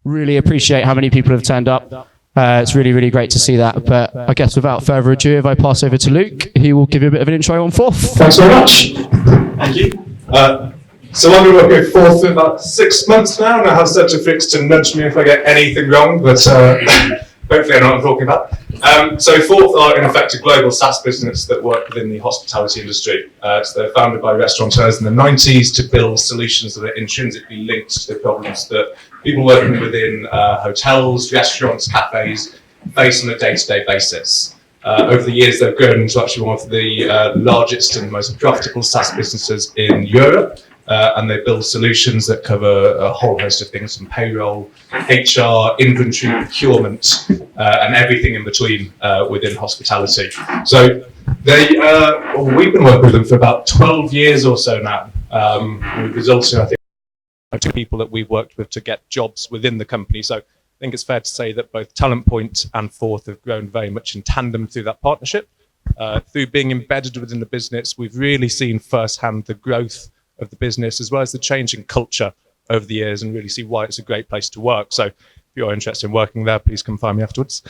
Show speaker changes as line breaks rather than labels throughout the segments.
Really appreciate how many people have turned up. It's really, really great to see that. But I guess without further ado, if I pass over to Luke, he will give you a bit of an intro on Forth.
Thanks very much. Thank you. So I've been working with Forth for about 6 months now, and I have said to Frikkx to nudge me if I get anything wrong, but hopefully I know what I'm talking about. So Forth are in effect a global SaaS business that work within the hospitality industry. So they're founded by restaurateurs in the 90s to build solutions that are intrinsically linked to the problems that people working within hotels, restaurants, cafes face on a day-to-day basis. Over the years, they've grown into actually one of the largest and most profitable SaaS businesses in Europe. And they build solutions that cover a whole host of things from payroll, HR, inventory, procurement, and everything in between within hospitality. So we've been working with them for about 12 years or so now. We've resulted in, I think, 2 people that we've worked with to get jobs within the company. So I think it's fair to say that both Talent Point and Forth have grown very much in tandem through that partnership. Through being embedded within the business, we've really seen firsthand the growth of the business, as well as the change in culture over the years, and really see why it's a great place to work. So if you're interested in working there, please come find me afterwards.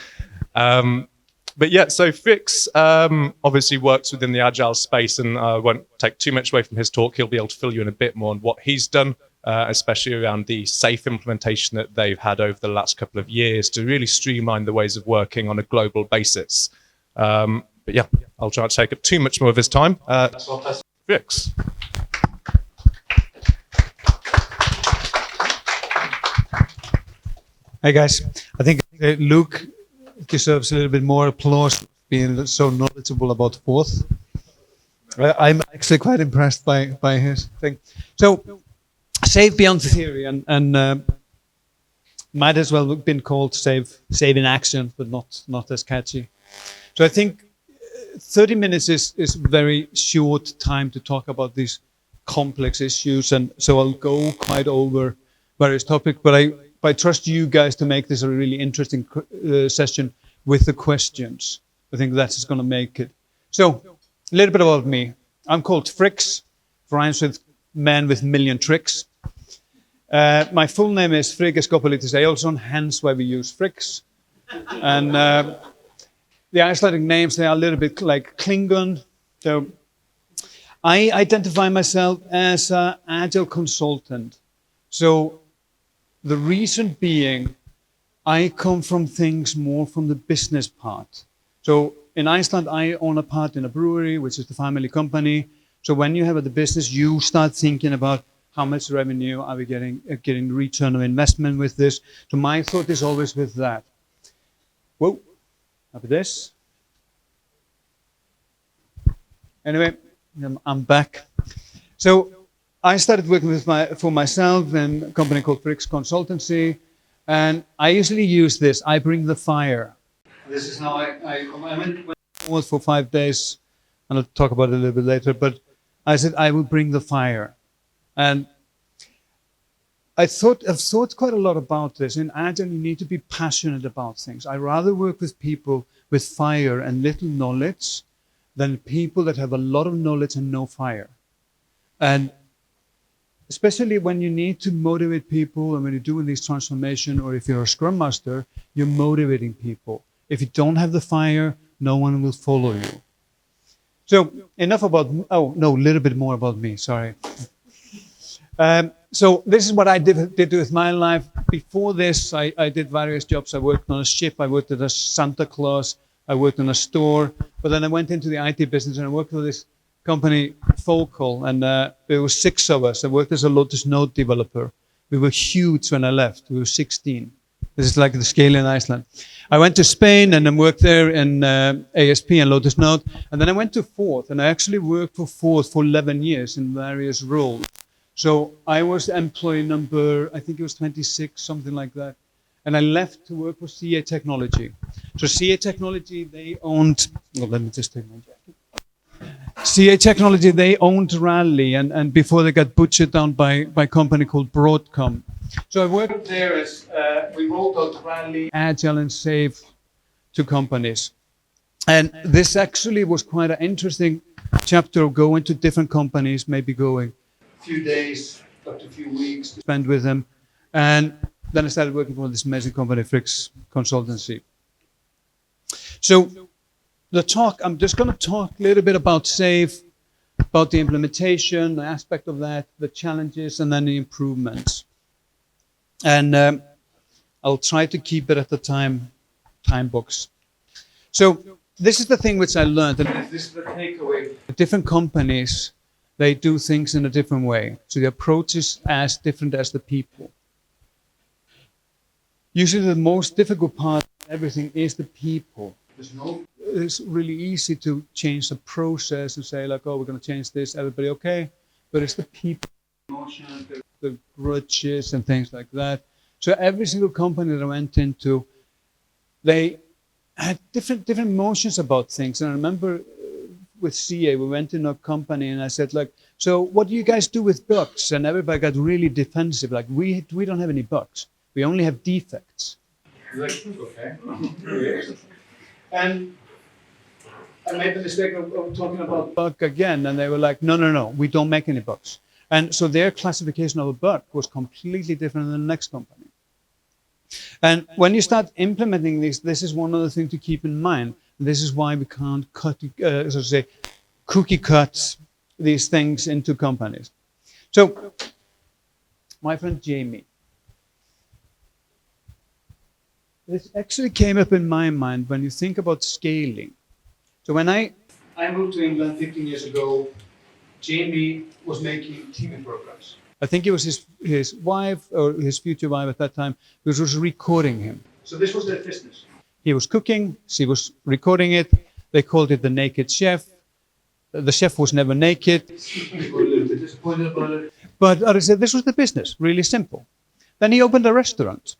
But yeah, so Frikkx obviously works within the Agile space, and I won't take too much away from his talk. He'll be able to fill you in a bit more on what he's done, especially around the safe implementation that they've had over the last couple of years to really streamline the ways of working on a global basis. But yeah, I'll try to take up too much more of his time. Frikkx.
Hi guys, I think Luke deserves a little bit more applause being so knowledgeable about Forth. I'm actually quite impressed by his thing. So, save beyond theory, and might as well have been called save in action, but not as catchy. So I think 30 minutes is very short time to talk about these complex issues, and so I'll go quite over various topics, but I trust you guys to make this a really interesting session with the questions. I think that's going to make it. So, a little bit about me. I'm called Frikkx, rhymes with man with million tricks. My full name is Frikkx Eyjolfsson, hence why we use Frikkx. And the Icelandic names, they are a little bit like Klingon. So, I identify myself as an Agile Consultant. So, the reason being, I come from things more from the business part. So in Iceland, I own a part in a brewery, which is the family company. So when you have the business, you start thinking about how much revenue are we getting return on investment with this. So my thought is always with that. Whoa, after this. Anyway, I'm back. So I started working for myself in a company called Frikkx Consultancy, and I usually use this. I bring the fire. This is how I went for 5 days, and I'll talk about it a little bit later. But I said I will bring the fire, and I've thought quite a lot about this. In Agile, you need to be passionate about things. I rather work with people with fire and little knowledge than people that have a lot of knowledge and no fire, and especially when you need to motivate people, and when you're doing this transformation, or if you're a Scrum Master, you're motivating people. If you don't have the fire, no one will follow you. So enough about, a little bit more about me, sorry. So this is what I did with my life. Before this, I did various jobs. I worked on a ship, I worked as a Santa Claus, I worked in a store, but then I went into the IT business and I worked for this company Focal, and there were 6 of us. I worked as a Lotus Note developer. We were huge when I left. We were 16. This is like the scale in Iceland. I went to Spain and then worked there in ASP and Lotus Note, and then I went to Forth, and I actually worked for Forth for 11 years in various roles. So I was employee number, I think it was 26, something like that. And I left to work for CA Technology. So CA Technology, they owned, let me just take my jacket. CA Technology, they owned Rally, and before they got butchered down by a company called Broadcom. So I worked there as, we rolled out Rally, Agile and Safe to companies. And this actually was quite an interesting chapter of going to different companies, maybe going a few days, up to a few weeks to spend with them. And then I started working for this amazing company, Frikkx Consultancy. So I'm just going to talk a little bit about SAFe, about the implementation, the aspect of that, the challenges, and then the improvements. And I'll try to keep it at the time box. So this is the thing which I learned, and this is the takeaway. Different companies, they do things in a different way. So the approach is as different as the people. Usually the most difficult part of everything is the people. It's really easy to change the process and say like, oh, we're going to change this, everybody okay? But it's the people, emotions, the grudges and things like that. So every single company that I went into, they had different emotions about things. And I remember with CA, we went in a company and I said like, so what do you guys do with bugs? And everybody got really defensive, like we don't have any bugs. We only have defects. Like, okay. And I made the mistake of talking about bug again, and they were like, no, we don't make any bugs. And so their classification of a bug was completely different than the next company. And when you start implementing this is one other thing to keep in mind. This is why we can't cookie cut these things into companies. So, my friend Jamie, this actually came up in my mind when you think about scaling. So when I moved to England 15 years ago, Jamie was making TV programs. I think it was his wife or his future wife at that time who was recording him. So this was their business. He was cooking, she was recording it. They called it the naked chef. The chef was never naked. People were a little bit disappointed about it. But I said this was the business, really simple. Then he opened a restaurant.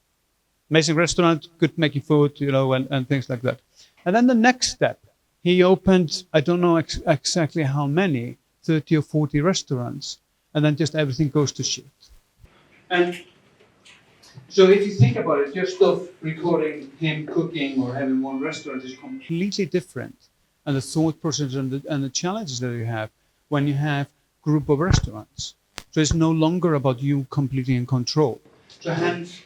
Amazing restaurant, good making food, and things like that. And then the next step, he opened, I don't know exactly how many, 30 or 40 restaurants, and then just everything goes to shit. And so if you think about it, just of recording him cooking or having one restaurant is completely different. And the thought process and the challenges that you have when you have a group of restaurants. So it's no longer about you completely in control. So hence,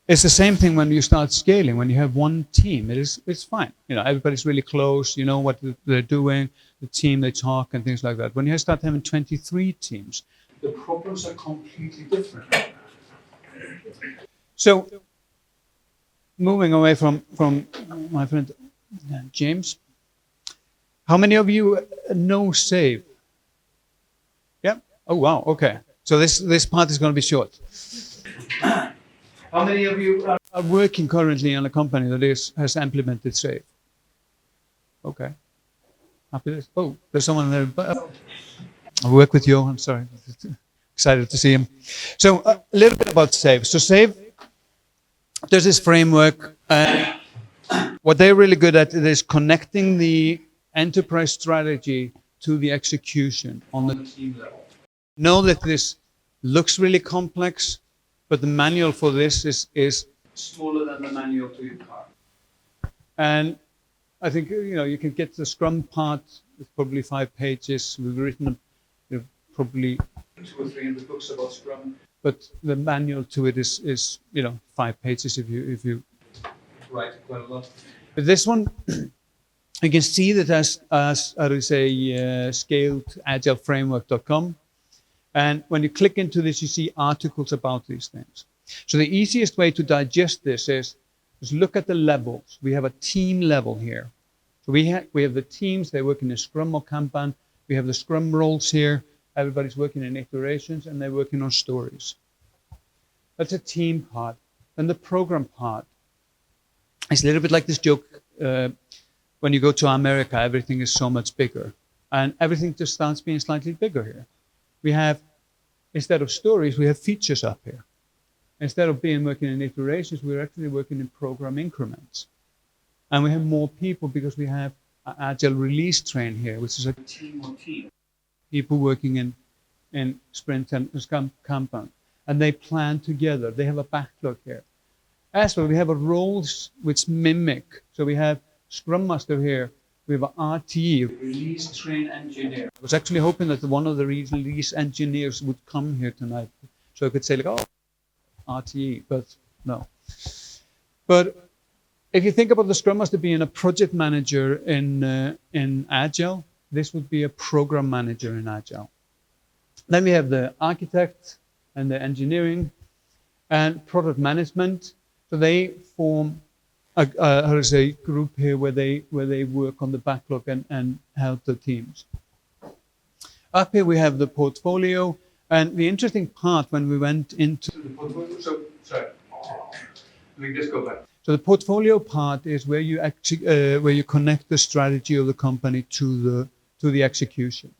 it's the same thing when you start scaling. When you have one team, it's fine. Everybody's really close. You know what they're doing. The team, they talk and things like that. When you start having 23 teams, the problems are completely different. So, moving away from my friend James, how many of you know SAFe? Yeah. Oh wow. Okay. So this part is going to be short. How many of you are working currently in a company that has implemented SAFe? Okay. Happy. Oh, there's someone there. I work with you. I'm sorry. Excited to see him. So a little bit about SAFe. So SAFe, there's this framework. What they're really good at is connecting the enterprise strategy to the execution on the team level. Know that this looks really complex, but the manual for this is smaller than the manual to your car. And I think you can get the Scrum part. It's probably 5 pages. We've written probably 200 or 300 books about Scrum, but the manual to it is 5 pages if you write it quite a lot. But this one, you can see that as how do you say scaled agileframework.com. And when you click into this, you see articles about these things. So the easiest way to digest this is look at the levels. We have a team level here. So we have the teams, they work in a Scrum or Kanban. We have the Scrum roles here. Everybody's working in iterations and they're working on stories. That's a team part. And the program part is a little bit like this joke. When you go to America, everything is so much bigger. And everything just starts being slightly bigger here. We have, instead of stories, we have features up here. Instead of working in iterations, we're actually working in program increments. And we have more people because we have an agile release train here, which is a team of teams. People working in sprint and Scrum Kanban. And they plan together. They have a backlog here. As well, we have a roles which mimic. So we have Scrum Master here. We have an RTE, Release Train Engineer. I was actually hoping that one of the release engineers would come here tonight. So I could say, like, oh, RTE. But No. But if you think about the Scrum Master being a project manager in Agile, this would be a program manager in Agile. Then we have the architect and the engineering and product management. So they form a group here where they work on the backlog and help the teams. Up here we have the portfolio, and the interesting part when we went into the portfolio. So sorry, let me just go back. So the portfolio part is where you actually where you connect the strategy of the company to the execution.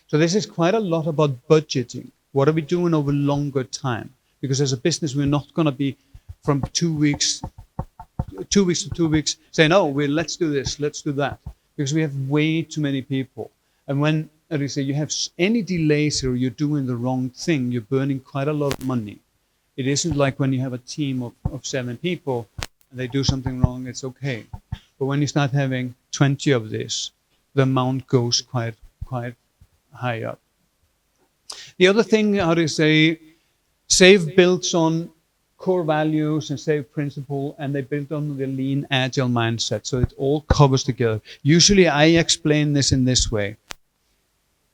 So this is quite a lot about budgeting. What are we doing over longer time? Because as a business, we're not going to be from 2 weeks to 2 weeks saying, oh, let's do this, let's do that. Because we have way too many people. And when, as you say, you have any delays or you're doing the wrong thing, you're burning quite a lot of money. It isn't like when you have a team of 7 people and they do something wrong, it's okay. But when you start having 20 of this, the amount goes quite high up. The other thing, how do you say, SAFe builds on core values and SAFe principle, and they build on the Lean-Agile mindset, so it all covers together. Usually I explain this in this way.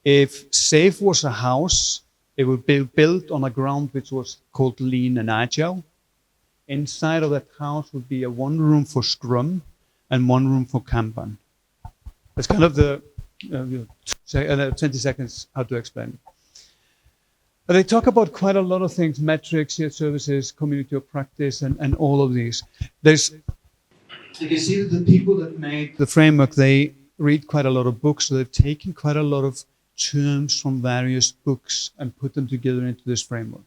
If SAFe was a house, it would be built on a ground which was called Lean and Agile. Inside of that house would be one room for Scrum and one room for Kanban. That's kind of the 20 seconds how to explain it. But they talk about quite a lot of things, metrics, shared services, community of practice, and all of these. You can see that the people that made the framework, they read quite a lot of books, so they've taken quite a lot of terms from various books and put them together into this framework.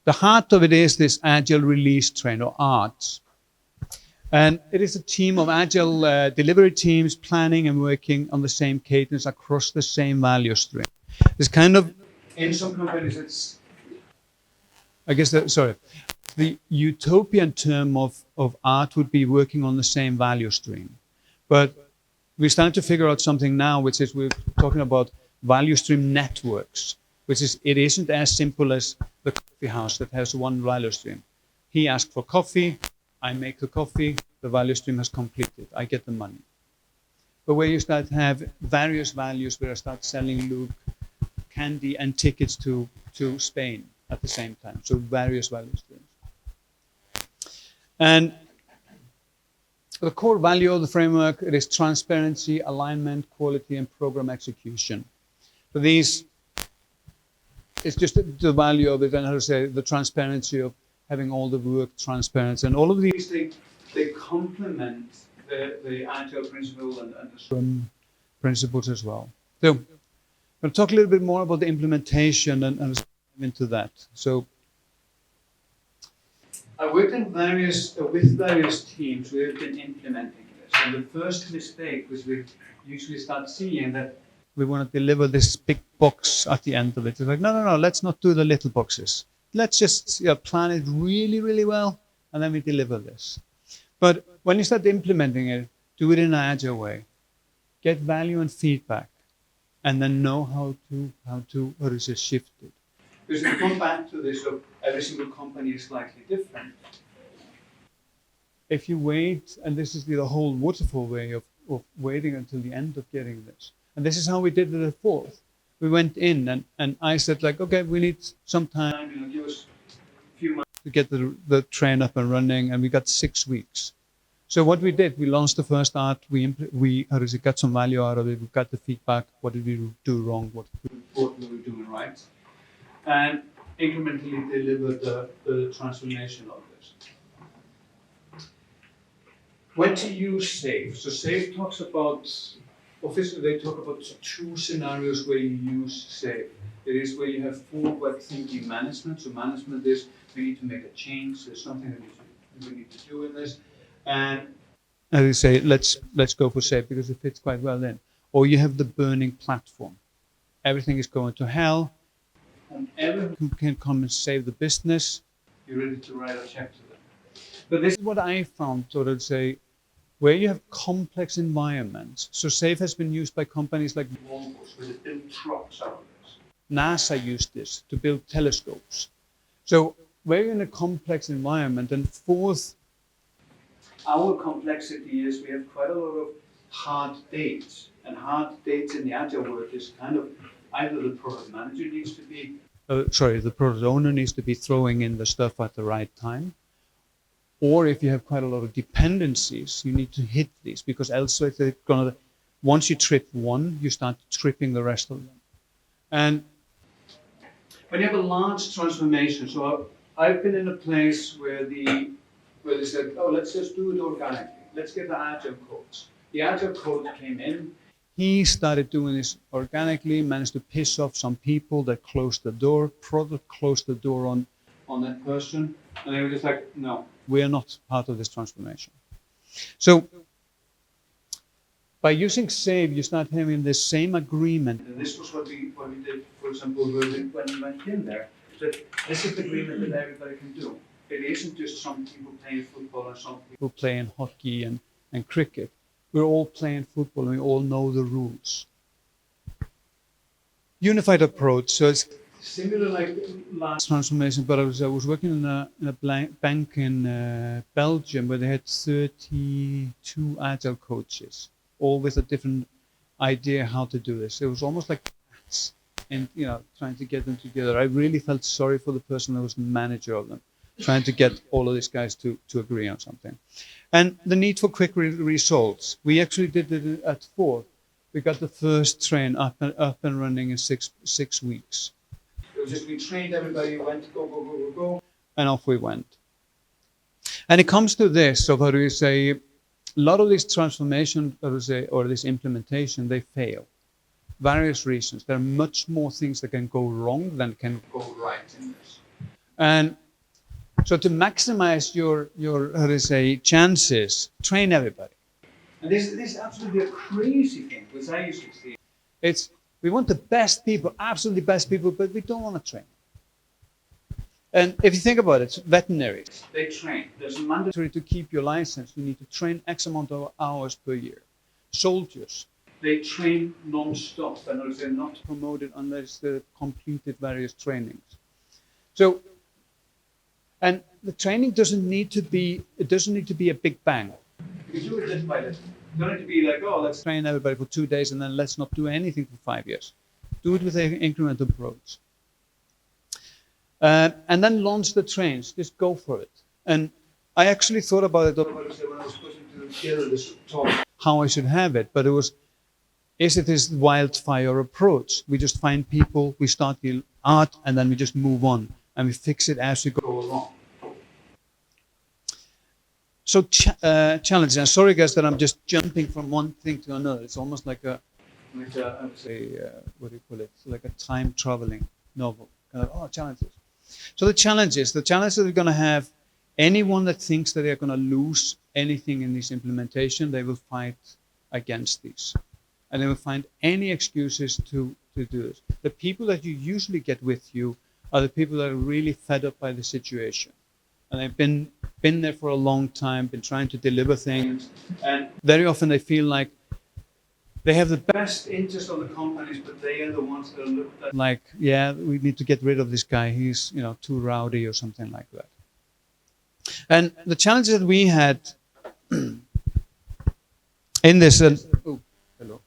The heart of it is this Agile Release Train, or ART. And it is a team of Agile delivery teams planning and working on the same cadence across the same value stream. It's kind of, in some companies, it's, I guess, the utopian term of art would be working on the same value stream. But we're starting to figure out something now, which is we're talking about value stream networks, which is, it isn't as simple as the coffee house that has one value stream. He asked for coffee, I make the coffee, the value stream has completed, I get the money. But where you start to have various values, where I start selling Luke candy and tickets to Spain at the same time. So various value streams. And the core value of the framework, it is transparency, alignment, quality, and program execution. So these, it's just the value of it, and how to say, the transparency of having all the work transparent. And all of these, they complement the Agile principle and the Scrum principles as well. So we'll talk a little bit more about the implementation and into that. So I worked in with various teams who have been implementing this. And the first mistake was we usually start seeing that we want to deliver this big box at the end of it. It's like, no, let's not do the little boxes. Let's just plan it really, really well, and then we deliver this. But when you start implementing it, do it in an Agile way. Get value and feedback, and then know how to shift it. Because if you come back to this, of every single company is slightly different. If you wait, and this is the whole waterfall way of waiting until the end of getting this. And this is how we did it at Fourth. We went in and I said, like, okay, we need some time, give us a few months to get the train up and running, and we got 6 weeks. So what we did, we launched the first art, we got some value out of it, we got the feedback, what did we do wrong, what we were doing right, and incrementally delivered the transformation of this. When to use SAFe. So SAFe talks about, officially they talk about 2 scenarios where you use SAFe. It is where you have forward thinking management. So management is, we need to make a change, there's something that we need to do in this. And as you say, let's go for SAFe because it fits quite well in. Or you have the burning platform. Everything is going to hell, and everyone can come and save the business. You're ready to write a check to them. But this is what I found, so to say, where you have complex environments. So SAFe has been used by companies like Volvo, where they build trucks out of this. NASA used this to build telescopes. So we're in a complex environment. And fourth, our complexity is we have quite a lot of hard dates. And hard dates in the Agile world is kind of either the product manager needs to be, the product owner needs to be throwing in the stuff at the right time. Or if you have quite a lot of dependencies, you need to hit these, because else they're gonna, once you trip one, you start tripping the rest of them. And when you have a large transformation, so I've been in a place where they said, oh, let's just do it organically. Let's get the Agile codes. The Agile code came in. He started doing this organically, managed to piss off some people that closed the door, product closed the door on that person. And they were just like, no, we are not part of this transformation. So by using SAVE, you start having the same agreement. And this was what we did, for example, when we went in there. That this is the agreement that everybody can do. It isn't just some people playing football and some people playing hockey and cricket. We're all playing football and we all know the rules. Unified approach. So it's similar like last transformation, but I was working in a bank in Belgium where they had 32 Agile coaches, all with a different idea how to do this. It was almost like cats and trying to get them together. I really felt sorry for the person that was the manager of them, trying to get all of these guys to agree on something. And the need for quick results. We actually did it at 4. We got the first train up and running in six weeks. It was just we trained everybody, went go, and off we went. And it comes to this, so how do you say, a lot of this transformation, or this implementation, they fail. Various reasons. There are much more things that can go wrong than can go right in this. And so to maximize your chances, train everybody. And this is absolutely a crazy thing, which I usually see. We want the best people, absolutely best people, but we don't want to train. And if you think about it, veterinaries, they train. There's mandatory to keep your license. You need to train X amount of hours per year. Soldiers, they train non-stop, and they're not promoted unless they've completed various trainings. So, and the training doesn't need to be a big bang. You can do it little by little. You don't need to be like, oh, let's train everybody for 2 days and then let's not do anything for 5 years. Do it with an incremental approach. And then launch the trains. Just go for it. And I actually thought about it when I was putting together this talk, how I should have it. But is it this wildfire approach? We just find people, we start the art, and then we just move on. And we fix it as we go along. So challenges. And sorry, guys, that I'm just jumping from one thing to another. It's almost like I would say, what do you call it? Like a time traveling novel. Challenges. So the challenges that we're going to have, anyone that thinks that they're going to lose anything in this implementation, they will fight against these. And they will find any excuses to do this. The people that you usually get with you are the people that are really fed up by the situation. And they've been there for a long time, been trying to deliver things. And very often they feel like they have the best interest of the companies, but they are the ones that are looked at like, yeah, we need to get rid of this guy. He's too rowdy or something like that. And the challenges that we had in this, hello.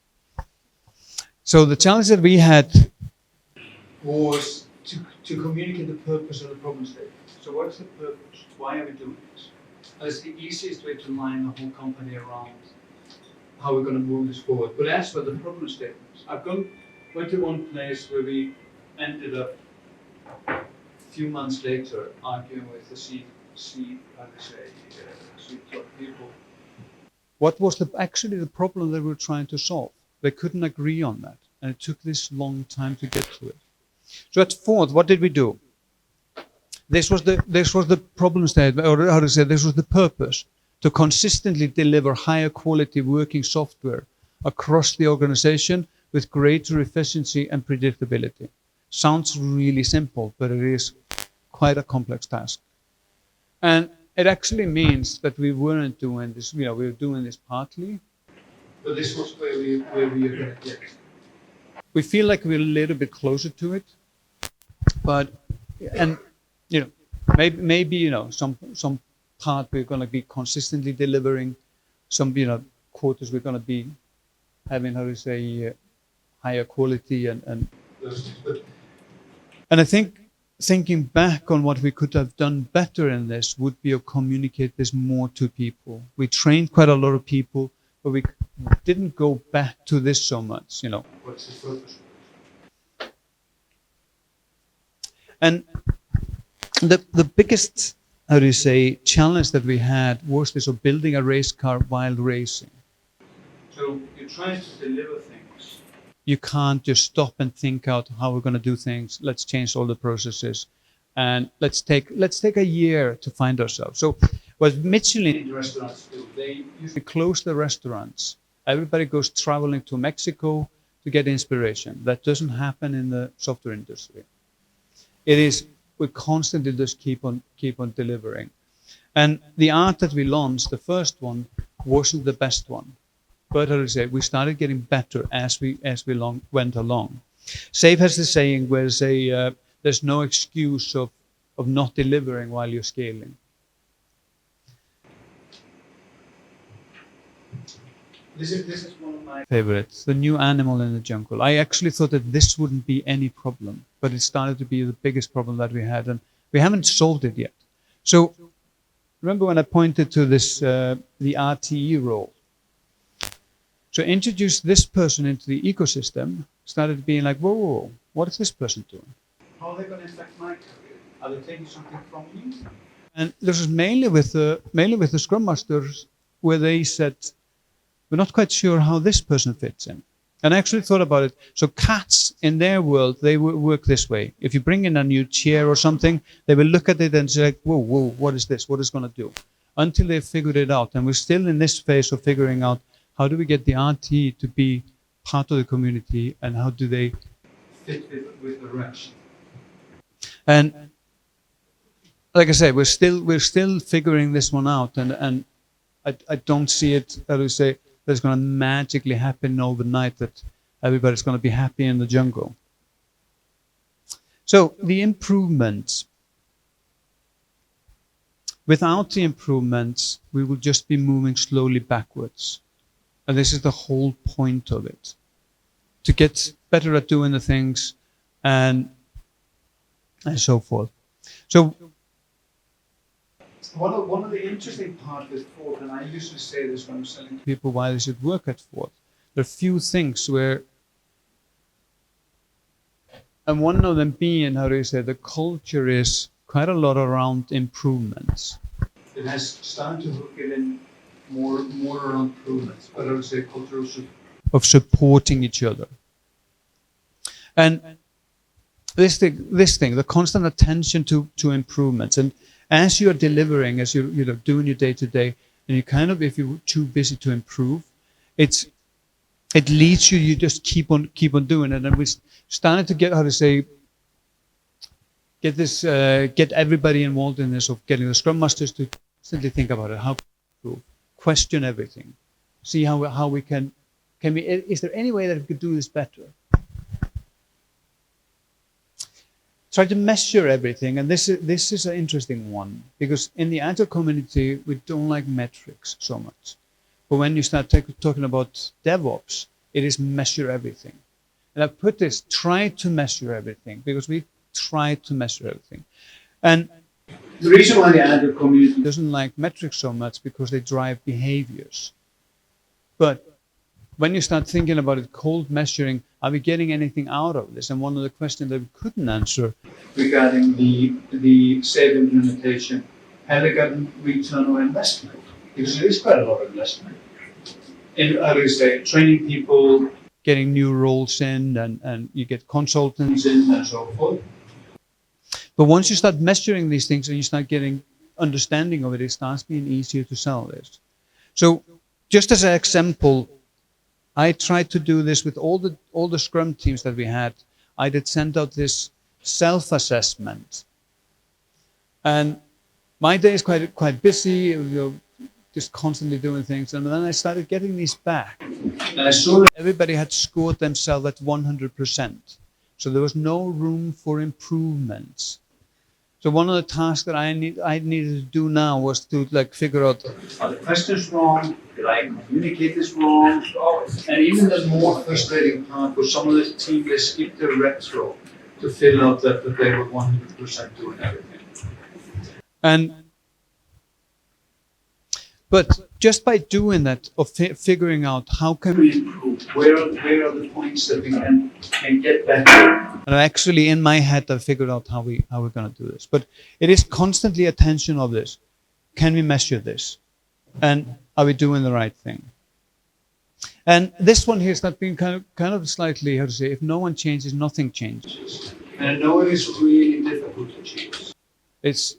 So the challenge that we had was to communicate the purpose of the problem statement. So what's the purpose? Why are we doing this? And it's the easiest way to line the whole company around how we're going to move this forward. But as for the problem statements, went to one place where we ended up a few months later arguing with the C-top people. What was actually the problem that we were trying to solve? They couldn't agree on that, and it took this long time to get to it. So at 4th, what did we do? This was the problem statement, or how to say, this was the purpose, to consistently deliver higher quality working software across the organization with greater efficiency and predictability. Sounds really simple, but it is quite a complex task. And it actually means that we weren't doing this, we were doing this partly, but this was where we are going to get. We feel like we're a little bit closer to it, but, maybe some part we're going to be consistently delivering, some quarters we're going to be having higher quality and I think thinking back on what we could have done better in this would be to communicate this more to people. We trained quite a lot of people, but we didn't go back to this so much, What's the purpose? And the biggest, challenge that we had was this of building a race car while racing. So you're trying to deliver things. You can't just stop and think out how we're going to do things. Let's change all the processes, and let's take a year to find ourselves. So, what Michelin restaurants do, they usually close the restaurants. Everybody goes traveling to Mexico to get inspiration. That doesn't happen in the software industry. We constantly just keep on delivering, and the art that we launched, the first one, wasn't the best one. But we started getting better as we went along. SAFe has the saying where there's no excuse of not delivering while you're scaling. This is one of my favorites, the new animal in the jungle. I actually thought that this wouldn't be any problem, but it started to be the biggest problem that we had, and we haven't solved it yet. So remember when I pointed to this, the RTE role? So introduce this person into the ecosystem, started being like, whoa, what is this person doing? How are they going to impact my career? Are they taking something from me? And this is mainly with the Scrum Masters, where they said, we're not quite sure how this person fits in. And I actually thought about it. So cats, in their world, they work this way. If you bring in a new chair or something, they will look at it and say, whoa, what is this? What is it going to do? Until they've figured it out. And we're still in this phase of figuring out, how do we get the RT to be part of the community, and how do they fit with the rest? And like I say, we're still figuring this one out, and I don't see it, that's going to magically happen overnight, that everybody's going to be happy in the jungle. So the improvements. Without the improvements, we will just be moving slowly backwards. And this is the whole point of it, to get better at doing the things and so forth. So one of the interesting parts with Ford, and I usually say this when I'm telling people why they should work at Ford, there are few things where, and one of them being, the culture is quite a lot around improvements. It has started to hook it in more around improvements, but I would say culture of supporting each other. And this thing, the constant attention to improvements, and as you're delivering, as you're doing your day to day, and you if you're too busy to improve, it leads you just keep on doing it. And we started to get get everybody involved in this, of getting the Scrum Masters to constantly think about it, how to improve. Question everything, see how we can we, is there any way that we could do this better? Try to measure everything, and this is an interesting one, because in the Agile community we don't like metrics so much, but when you start talking about DevOps, it is measure everything. And I put this, try to measure everything, because we try to measure everything. And the reason why the Agile community doesn't like metrics so much, because they drive behaviors. But when you start thinking about it, cold measuring, are we getting anything out of this? And one of the questions that we couldn't answer regarding the SAFe implementation, have they gotten return on investment? Because it is quite a lot of investment. In, training people, getting new roles in, and you get consultants in, and so forth. But once you start measuring these things and you start getting understanding of it, it starts being easier to sell this. So just as an example, I tried to do this with all the Scrum teams that we had. I did send out this self-assessment. And my day is quite busy, just constantly doing things. And then I started getting these back. And I saw that everybody had scored themselves at 100%. So there was no room for improvements. So one of the tasks that I needed to do now was to like figure out, are the questions wrong? Did I communicate this wrong? And even the more frustrating part was some of the team, they skipped the retro to fill out that they were 100% doing everything. But just by doing that, of figuring out how can we improve, where are the points that we can get better. And actually, in my head, I figured out how we're going to do this. But it is constantly attention of this. Can we measure this? And are we doing the right thing? And this one here has not been kind of slightly, how to say, if no one changes, nothing changes. And I know it is really difficult to change. It's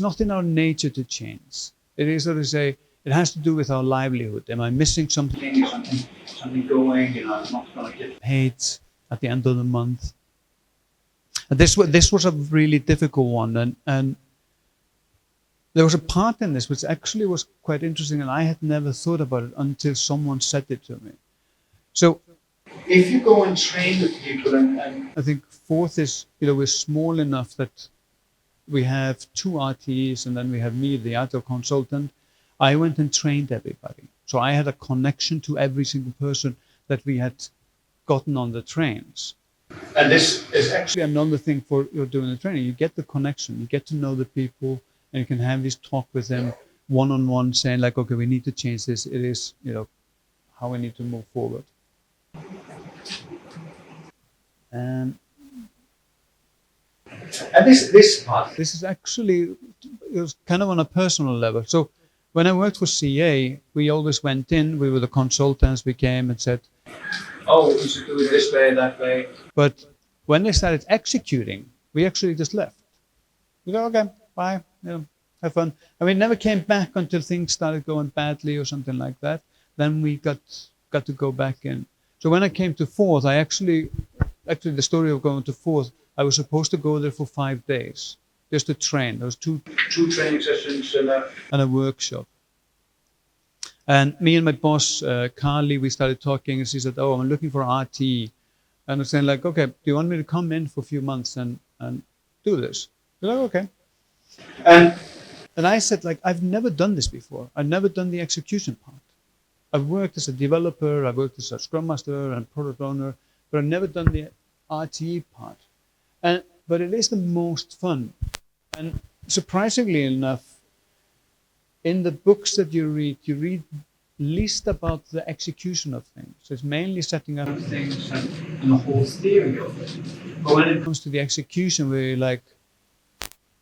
not in our nature to change. It is, so to say, it has to do with our livelihood. Am I missing something? Is something going? I'm not going to get paid at the end of the month. And this was a really difficult one, and there was a part in this which actually was quite interesting, and I had never thought about it until someone said it to me. So, if you go and train the people, and I think fourth is, we're small enough that we have 2 RTEs, and then we have me, the Agile Consultant. I went and trained everybody. So I had a connection to every single person that we had gotten on the trains. And this is actually another thing for doing the training. You get the connection, you get to know the people, and you can have this talk with them one-on-one, saying like, okay, we need to change this. It is, how we need to move forward. And this part, this is actually, it was kind of on a personal level. So when I worked for CA, we always went in, we were the consultants, we came and said, oh, we should do it this way, that way. But when they started executing, we actually just left. We go, okay, bye, have fun. And we never came back until things started going badly or something like that. Then we got to go back in. So when I came to fourth, I actually the story of going to fourth, I was supposed to go there for 5 days, just to train. There was two training sessions and a workshop. And me and my boss, Carly, we started talking, and she said, oh, I'm looking for RT. And I was saying like, okay, do you want me to come in for a few months and do this? They're like, okay. And I said, like, I've never done this before. I've never done the execution part. I've worked as a developer, I've worked as a Scrum Master and product owner, but I've never done the RTE part. But it is the most fun. And surprisingly enough, in the books that you read least about the execution of things. So it's mainly setting up things and the whole theory of it. But when it comes to the execution, where you're like,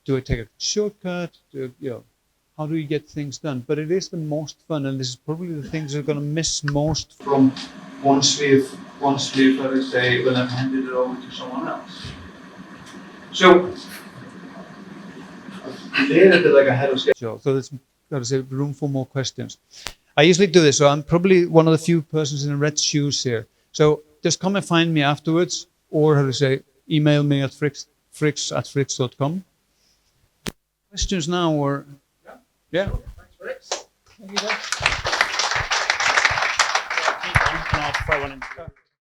do I take a shortcut? How do you get things done? But it is the most fun, and this is probably the things you're going to miss most from once we've, let us say, when I've handed it over to someone else. So, later like ahead of schedule, so there's got to say room for more questions. I usually do this, so I'm probably one of the few persons in red shoes here. So just come and find me afterwards, or how to say, email me at frikkx@frikkx.com. Questions now, or yeah.
Thanks, Frikkx. Thank you, guys. I'll throw one in.